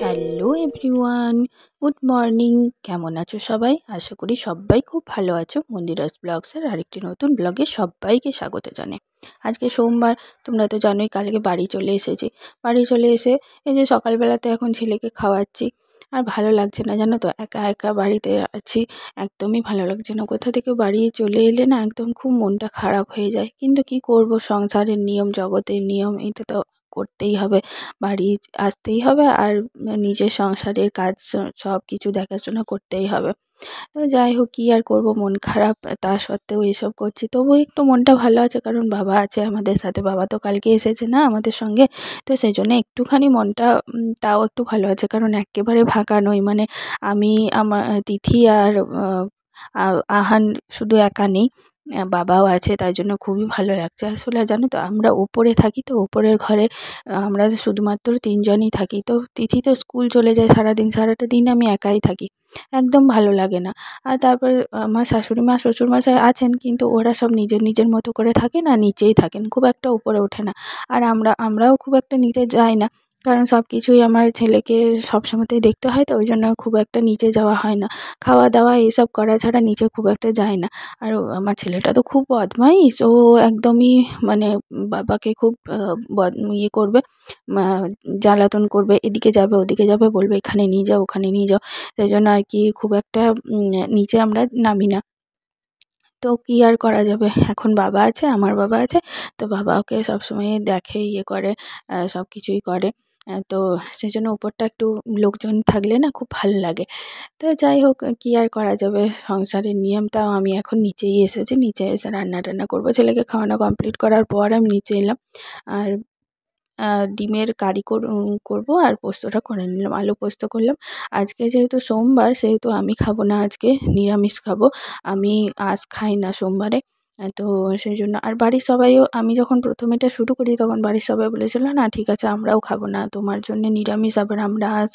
Hello everyone, good morning. কেমন আছো সবাই? আশা করি সবাই খুব ভালো আছো। মন্দিরাস ব্লগসের আরেকটি নতুন ব্লগে সবাইকে স্বাগত জানাই। আজকে সোমবার, তোমরা তো জানোই কালকে বাড়ি চলে এসেছি। বাড়ি চলে এসে এই যে সকালবেলাতে এখন ছেলেকে খাওয়াচ্ছি। আর ভালো লাগছে না, জানো তো, একা একা বাড়িতে আছি, একদমই ভালো লাগছে না। কোথা থেকে বাড়ি চলে এলে না একদম খুব মনটা খারাপ হয়ে যায়, কিন্তু কি করব, সংসারের নিয়ম, জগতের নিয়ম, এটা তো করতেই হবে। বাড়ি আসতেই হবে, আর নিজের সংসারের কাজ সব কিছু দেখাশোনা করতেই হবে। তো যাই হোক, কী আর করব, মন খারাপ, তা সত্ত্বেও এসব করছি। তবুও একটু মনটা ভালো আছে, কারণ বাবা আছে আমাদের সাথে। বাবা তো কালকে এসেছে না আমাদের সঙ্গে, তো সেই জন্য একটুখানি মনটা তাও একটু ভালো আছে, কারণ একেবারে ফাঁকা নই। মানে আমি, আমার তিথি আর আহান শুধু একা নেই, বাবাও আছে, তাই জন্য খুবই ভালো লাগছে। আসলে জানো তো, আমরা ওপরে থাকি, তো ওপরের ঘরে আমরা শুধুমাত্র তিনজনই থাকি। তো তিথি তো স্কুল চলে যায় সারাদিন, সারাটা দিন আমি একাই থাকি, একদম ভালো লাগে না। আর তারপর আমার শাশুড়ি মা, শ্বশুরমশাই আছেন, কিন্তু ওরা সব নিজের নিজের মতো করে থাকেন, আর নিচেই থাকেন, খুব একটা উপরে ওঠে না। আর আমরাও খুব একটা নিচে যাই না, কারণ সব কিছুই আমার ছেলেকে সবসময়তেই দেখতে হয়, তো ওই জন্য খুব একটা নিচে যাওয়া হয় না। খাওয়া দাওয়া এসব করা ছাড়া নিচে খুব একটা যায় না। আর আমার ছেলেটা তো খুব বদমাইশ, ও একদমই মানে বাবাকে খুব ইয়ে করবে, মা জ্বালাতন করবে, এদিকে যাবে ওদিকে যাবে, বলবে এখানে নিয়ে যাও ওখানে নিয়ে যাও। সেই জন্য আর কি খুব একটা নিচে আমরা নামি না। তো কী আর করা যাবে, এখন বাবা আছে, আমার বাবা আছে, তো বাবা ওকে সবসময় দেখে, ইয়ে করে, সব কিছুই করে। তো সেই জন্য ওপরটা একটু লোকজন থাকলে না খুব ভালো লাগে। তো যাই হোক, কী আর করা যাবে, সংসারের নিয়ম। তাও আমি এখন নিচেই এসেছি, নিচে এসে রান্না টান্না করবো। ছেলেকে খাওয়ানো কমপ্লিট করার পর আমি নিচে এলাম, আর ডিমের কারি করবো, আর পোস্তটা করে নিলাম, আলু পোস্ত করলাম। আজকে যেহেতু সোমবার, সেহেতু আমি খাবো না, আজকে নিরামিষ খাবো। আমি আঁশ খাই না সোমবারে। তো সেই জন্য, আর বাড়ির সবাইও, আমি যখন প্রথম এটা শুরু করি তখন বাড়ির সবাই বলেছিল, না ঠিক আছে আমরাও খাবো না, তোমার জন্য নিরামিষ, আবার আমরা আঁশ,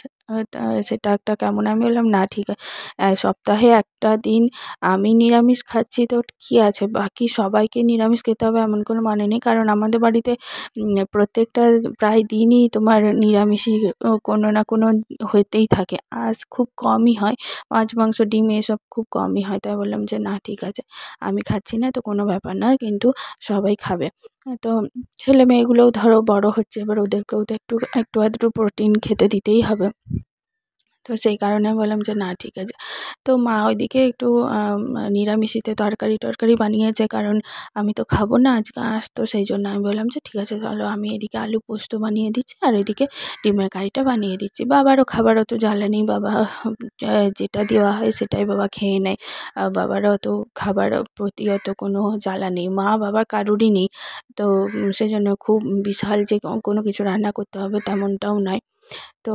সেটা একটা কেমন। আমি বললাম না ঠিক আছে, সপ্তাহে একটা দিন আমি নিরামিষ খাচ্ছি, তো কী আছে, বাকি সবাইকে নিরামিষ খেতে হবে এমন কোনো মানে নেই। কারণ আমাদের বাড়িতে প্রত্যেকটা প্রায় দিনই তোমার নিরামিষই কোনো না কোনো হতেই থাকে। আঁশ খুব কমই হয়, মাছ মাংস ডিম এসব খুব কমই হয়। তাই বললাম যে না ঠিক আছে, আমি খাচ্ছি না তো কোনো ব্যাপার না, কিন্তু সবাই খাবে। তো ছেলে মেয়েগুলোও ধরো বড় হচ্ছে, এবার ওদেরকেও তো একটু একটু আধটু প্রোটিন খেতে দিতেই হবে। তো সেই কারণে আমি বললাম যে না ঠিক আছে। তো মা ওইদিকে একটু নিরামিষিতে তরকারি টরকারি বানিয়েছে, কারণ আমি তো খাবো না আজকে আঁশ, তো সেই জন্য আমি বললাম যে ঠিক আছে চলো, আমি এদিকে আলু পোস্ত বানিয়ে দিচ্ছি, আর এদিকে ডিমের কারিটা বানিয়ে দিচ্ছি। বাবারও খাবার অত জ্বালা নেই, বাবা যেটা দেওয়া হয় সেটাই বাবা খেয়ে নেয়। বাবারও অত খাবার প্রতি অত কোনো জ্বালা নেই, মা বাবার কারোরই নেই। তো সেজন্য খুব বিশাল যে কোনো কিছু রান্না করতে হবে তেমনটাও নয়। তো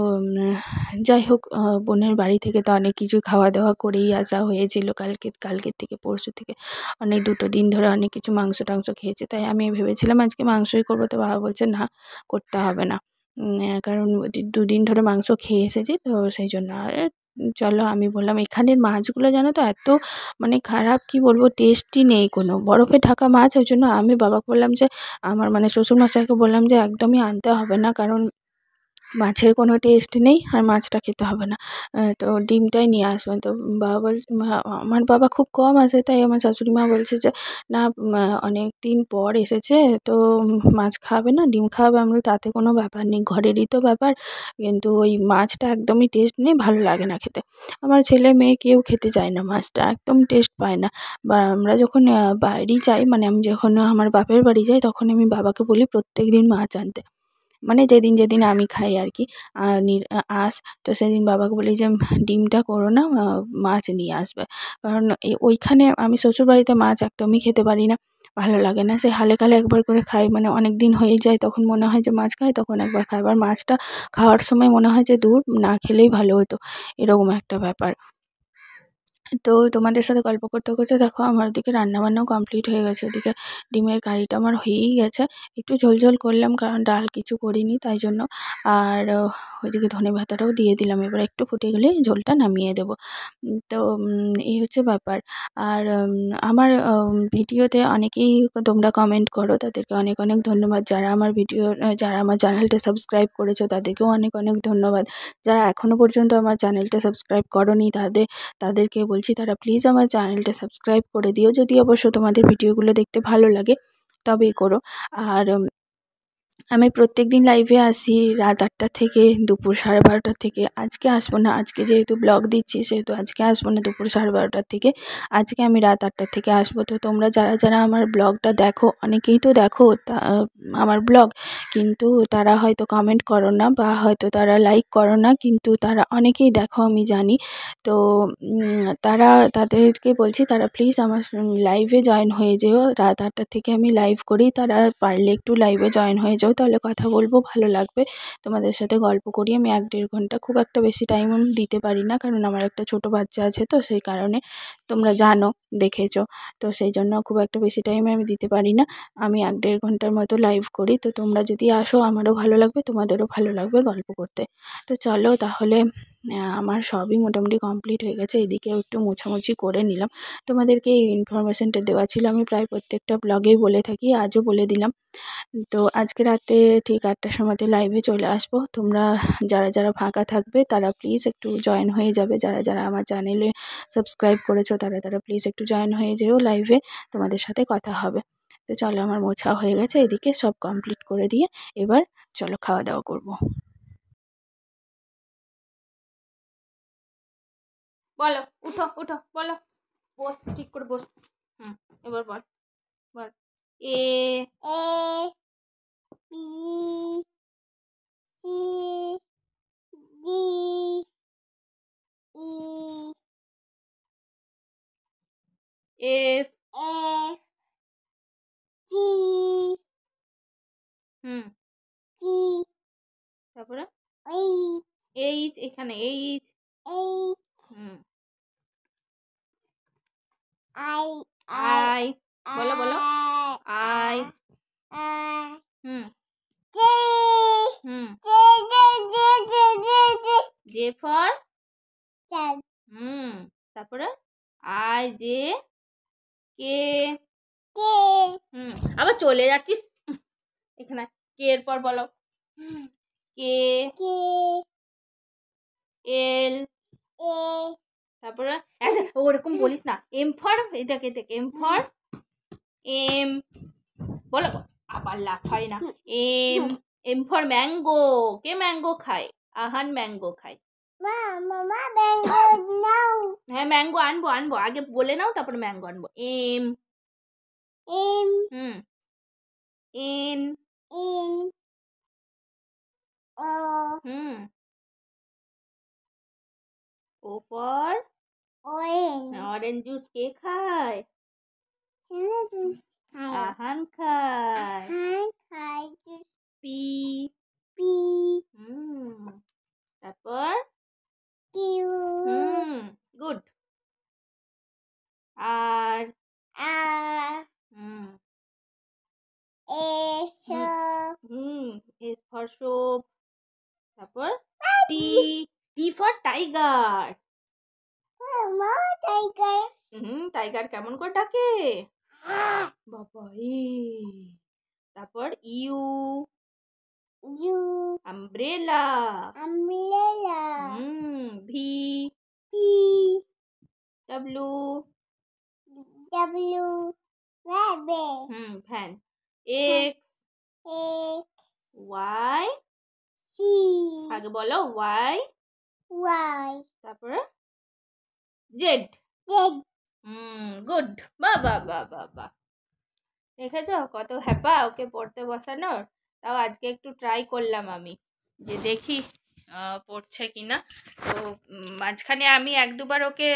যাই হোক, বোনের বাড়ি থেকে তো অনেক কিছু খাওয়া দাওয়া করেই আসা হয়েছিল, কালকের থেকে পরশু থেকে অনেক, দুটো দিন ধরে অনেক কিছু মাংস টাংস খেয়েছে। তাই আমি ভেবেছিলাম আজকে মাংসই করবো, তো বাবা বলছে না, করতে হবে না, কারণ দুদিন ধরে মাংস খেয়ে এসেছি, তো সেই জন্য। আর চলো, আমি বললাম এখানের মাছগুলো জানো তো এত মানে খারাপ, কি বলবো, টেস্টই নেই কোনো, বরফে ঢাকা মাছ। ওই জন্য আমি বাবাকে বললাম যে, আমার মানে শ্বশুরমশাইকে বললাম যে একদমই আনতে হবে না, কারণ মাছের কোনো টেস্ট নেই, আর মাছটা খেতে হবে না, তো ডিমটাই নিয়ে আসবেন। তো বাবা বলছে, আমার বাবা খুব কম আসে, তাই আমার শাশুড়ি মা বলছে যে না, অনেক দিন পর এসেছে, তো মাছ খাবে না, ডিম খাওয়াবে। আমরা, তাতে কোনো ব্যাপার নেই, ঘরেরই তো ব্যাপার, কিন্তু ওই মাছটা একদমই টেস্ট নেই, ভালো লাগে না খেতে। আমার ছেলে মেয়ে কেউ খেতে চায় না, মাছটা একদম টেস্ট পায় না। বা আমরা যখন বাড়ি যাই, মানে আমি যখন আমার বাপের বাড়ি যাই, তখন আমি বাবাকে বলি প্রত্যেক দিন মাছ আনতে, মানে যেদিন যেদিন আমি খাই আর কি, আঁশ। তো সেদিন বাবাকে বলি যে ডিমটা করো না, মাছ নিয়ে আসবে। কারণ ওইখানে আমি শ্বশুরবাড়িতে মাছ একদমই খেতে পারি না, ভালো লাগে না। সে হালে কালে একবার করে খাই, মানে অনেক দিন হয়ে যায়, তখন মনে হয় যে মাছ খাই, তখন একবার খাই। আবার মাছটা খাওয়ার সময় মনে হয় যে দূর, না খেলেই ভালো হতো, এরকম একটা ব্যাপার। তো তোমাদের সাথে গল্প করতে করতে দেখো আমার ওদিকে রান্নাবান্নাও কমপ্লিট হয়ে গেছে। ওদিকে ডিমের কারিটা আমার হয়েই গেছে, একটু ঝোল ঝোল করলাম কারণ ডাল কিছু করিনি তাই জন্য। আর ওইদিকে ধনে পাতাটাও দিয়ে দিলাম, এবার একটু ফুটে গেলে ঝোলটা নামিয়ে দেবো। তো এই হচ্ছে ব্যাপার। আর আমার ভিডিওতে অনেকেই তোমরা কমেন্ট করো, তাদেরকে অনেক অনেক ধন্যবাদ। যারা আমার ভিডিও যারা আমার চ্যানেলটা সাবস্ক্রাইব করেছো তাদেরকেও অনেক অনেক ধন্যবাদ। যারা এখনও পর্যন্ত আমার চ্যানেলটা সাবস্ক্রাইব করোনি তাদেরকে বলছি তারা প্লিজ আমার চ্যানেলটা সাবস্ক্রাইব করে দিও, যদি অবশ্য তোমাদের ভিডিওগুলো দেখতে ভালো লাগে তবেই করো। আর আমি প্রত্যেকদিন লাইভে আসি রাত 8টা থেকে দুপুর 12:30 থেকে। আজকে আসবো না, আজকে যেহেতু ব্লগ দিচ্ছি সেহেতু আজকে আসবো না দুপুর 12:30 থেকে। আজকে আমি রাত 8টা থেকে আসবো। তো তোমরা যারা যারা আমার ব্লগটা দেখো, অনেকেই তো দেখো আমার ব্লগ, কিন্তু তারা হয়তো কমেন্ট করো না বা হয়তো তারা লাইক করো না, কিন্তু তারা অনেকেই দেখো আমি জানি। তো তাদেরকে বলছি তারা প্লিজ আমার লাইভে জয়েন হয়ে যেও। রাত 8টা থেকে আমি লাইভ করি, তারা পারলে একটু লাইভে জয়েন হয়ে যাও, তাহলে কথা বলবো, ভালো লাগবে। তোমাদের সাথে গল্প করি। আমি 1-1.5 ঘন্টা, খুব একটা বেশি টাইম আমি দিতে পারি না কারণ আমার একটা ছোট বাচ্চা আছে, তো সেই কারণে তোমরা জানো, দেখেছো। তো সেই জন্য খুব একটা বেশি টাইমে আমি দিতে পারি না। আমি 1-1.5 ঘন্টার মতো লাইভ করি। তো তোমরা যদি আসো আমারও ভালো লাগবে, তোমাদেরও ভালো লাগবে গল্প করতে। তো চলো তাহলে, আমার সবই মোটামুটি কমপ্লিট হয়ে গেছে। এদিকেও একটু মোছামুছি করে নিলাম। তোমাদেরকে এই ইনফরমেশনটা দেওয়া ছিল, আমি প্রায় প্রত্যেকটা ব্লগেই বলে থাকি, আজও বলে দিলাম। তো আজকে রাতে ঠিক 8টার সময়তে লাইভে চলে আসবো। তোমরা যারা যারা ফাঁকা থাকবে তারা প্লিজ একটু জয়েন হয়ে যাবে। যারা যারা আমার চ্যানেলে সাবস্ক্রাইব করেছো তারা তারা প্লিজ একটু জয়েন হয়ে যেও লাইভে, তোমাদের সাথে কথা হবে। তো চলো, আমার মোছা হয়ে গেছে, এদিকে সব কমপ্লিট করে দিয়ে এবার চলো খাওয়া দাওয়া করবো। বলো, উঠো উঠো, বলো, বস, ঠিক করে বস। এবার বল, বল। A A B C D E F F G G, তারপরে এইচ, এখানে এইচ হুম আই আই, বলো বলো, I hmm hmm J for তারপরে আই জে কে হুম আবার চলে যাচ্ছিস এখানে। কে এর পর বলো, কে এল তারপরে ওরকম বলিস না। এম ফর, এটাকে দেখ, এম ফর এম, বলো, আবার লাফাই না। এম এম ফর ম্যাঙ্গো, কে ম্যাঙ্গো খায়? আহান ম্যাঙ্গো খায়। হ্যাঁ ম্যাঙ্গো আনবো আনবো, আগে বলে নাও তারপরে ম্যাঙ্গো আনবো। M hmm N hmm O for orange juice কে খায়? আহান খায়। পি তারপর গুড। আর হুম এস ফর সোপ, তারপর T, T for tiger. Tiger কেমন করে ডাকে বাবা তারপর U umbrella V W fan. X Y আগে বলো, ওয়াই তারপরে জেড। গুড, বাহ বাহ বাহ বাহ বাহ। দেখেছো কত হ্যাপা ওকে পড়তে বসানোর। তাও আজকে একটু ট্রাই করলাম আমি, যে দেখি পড়ছে কিনা। তো মাঝখানে আমি 1-2বার ওকে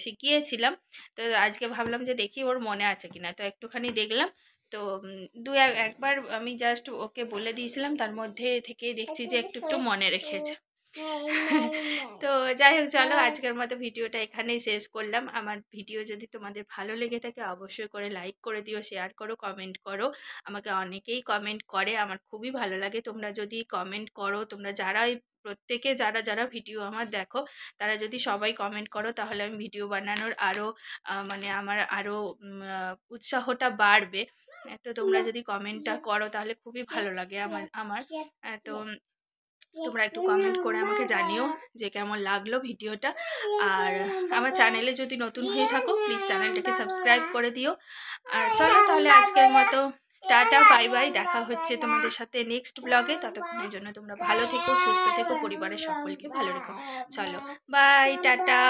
শিখিয়েছিলাম, তো আজকে ভাবলাম যে দেখি ওর মনে আছে কিনা। তো একটুখানি দেখলাম, তো একবার আমি জাস্ট ওকে বলে দিয়েছিলাম, তার মধ্যে থেকে দেখছি যে একটু একটু মনে রেখেছে। তো যাই হোক, চলো আজকের মতো ভিডিওটা এখানেই শেষ করলাম। আমার ভিডিও যদি তোমাদের ভালো লেগে থাকে অবশ্যই করে লাইক করে দিও, শেয়ার করো, কমেন্ট করো। আমাকে অনেকেই কমেন্ট করে, আমার খুবই ভালো লাগে তোমরা যদি কমেন্ট করো। তোমরা যারাই প্রত্যেকে যারা যারা ভিডিও আমার দেখো তারা যদি সবাই কমেন্ট করো তাহলে আমি ভিডিও বানানোর আরও মানে আমার আরও উৎসাহটা বাড়বে। তো তোমরা যদি কমেন্টটা করো তাহলে খুবই ভালো লাগে আমার তো তোমরা একটু কমেন্ট করে আমাকে জানিও যে কেমন লাগলো ভিডিওটা। আর আমার চ্যানেলে যদি নতুন হয়ে থাকো প্লিজ চ্যানেলটাকে সাবস্ক্রাইব করে দিও। আর চলো তাহলে আজকের মতো টাটা, বাই বাই। দেখা হচ্ছে তোমাদের সাথে নেক্সট ব্লগে। ততক্ষণের জন্য তোমরা ভালো থেকো, সুস্থ থেকো, পরিবারের সকলকে ভালো রেখো। চলো বাই, টাটা।